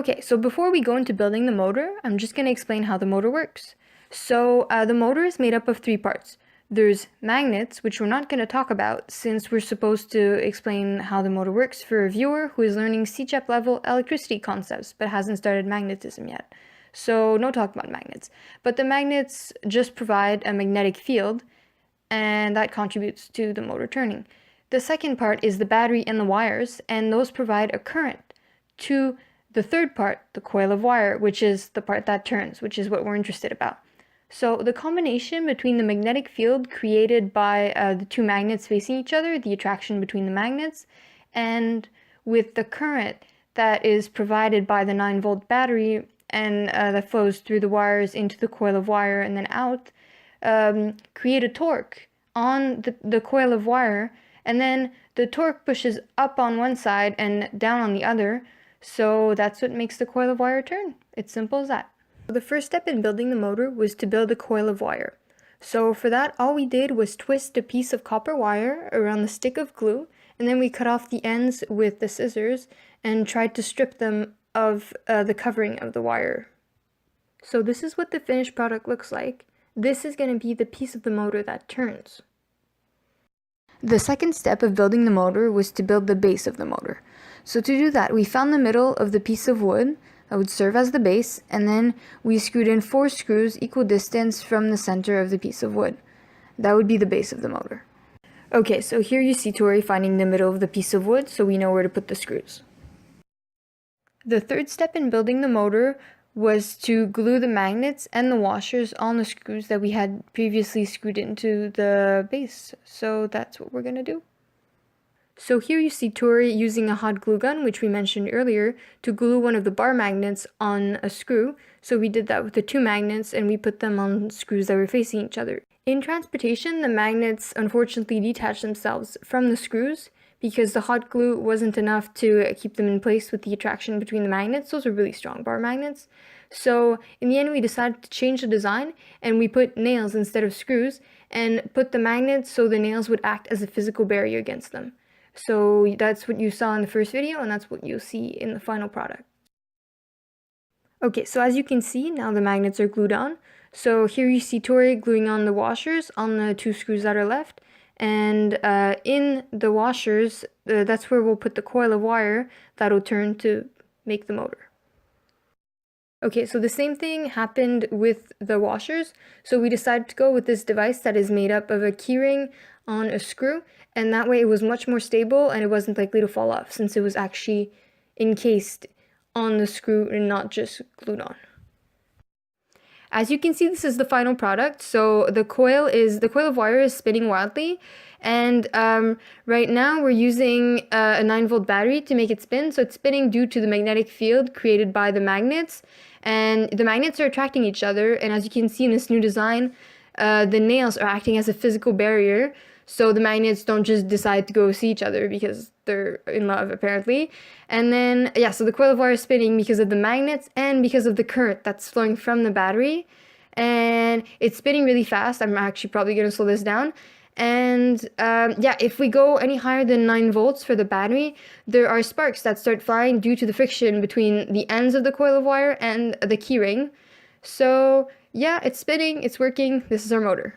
Okay, so before we go into building the motor, I'm just going to explain how the motor works. So the motor is made up of three parts. There's magnets, which we're not going to talk about since we're supposed to explain how the motor works for a viewer who is learning CCHEP level electricity concepts but hasn't started magnetism yet. So no talk about magnets. But the magnets just provide a magnetic field, and that contributes to the motor turning. The second part is the battery and the wires, and those provide a current to the third part, the coil of wire, which is the part that turns, which is what we're interested about. So the combination between the magnetic field created by the two magnets facing each other, the attraction between the magnets, and with the current that is provided by the 9-volt battery and that flows through the wires into the coil of wire and then out, create a torque on the coil of wire, and then the torque pushes up on one side and down on the other, so that's what makes the coil of wire turn. It's simple as that. The first step in building the motor was to build a coil of wire. So for that, all we did was twist a piece of copper wire around the stick of glue, and then we cut off the ends with the scissors and tried to strip them of the covering of the wire. So this is what the finished product looks like. This is going to be the piece of the motor that turns. The second step of building the motor was to build the base of the motor. So to do that, we found the middle of the piece of wood that would serve as the base, and then we screwed in 4 screws equal distance from the center of the piece of wood. That would be the base of the motor. Okay, so here you see Tori finding the middle of the piece of wood, so we know where to put the screws. The third step in building the motor was to glue the magnets and the washers on the screws that we had previously screwed into the base. So that's what we're gonna do. So here you see Tori using a hot glue gun, which we mentioned earlier, to glue one of the bar magnets on a screw. So we did that with the 2 magnets, and we put them on screws that were facing each other. In transportation, the magnets unfortunately detached themselves from the screws because the hot glue wasn't enough to keep them in place with the attraction between the magnets. Those are really strong bar magnets. So in the end, we decided to change the design, and we put nails instead of screws and put the magnets so the nails would act as a physical barrier against them. So that's what you saw in the first video, and that's what you'll see in the final product. Okay, so as you can see, now the magnets are glued on. So here you see Tori gluing on the washers on the 2 screws that are left. And in the washers, that's where we'll put the coil of wire that'll turn to make the motor. Okay, so the same thing happened with the washers. So we decided to go with this device that is made up of a keyring on a screw, and that way it was much more stable and it wasn't likely to fall off since it was actually encased on the screw and not just glued on. As you can see, this is the final product. So the coil of wire is spinning wildly, and right now we're using a 9-volt battery to make it spin. So it's spinning due to the magnetic field created by the magnets, and the magnets are attracting each other. And as you can see in this new design, the nails are acting as a physical barrier. So the magnets don't just decide to go see each other because they're in love, apparently. And then, yeah, so the coil of wire is spinning because of the magnets and because of the current that's flowing from the battery. And it's spinning really fast. I'm actually probably going to slow this down. And yeah, if we go any higher than 9 volts for the battery, there are sparks that start flying due to the friction between the ends of the coil of wire and the keyring. So yeah, it's spinning, it's working. This is our motor.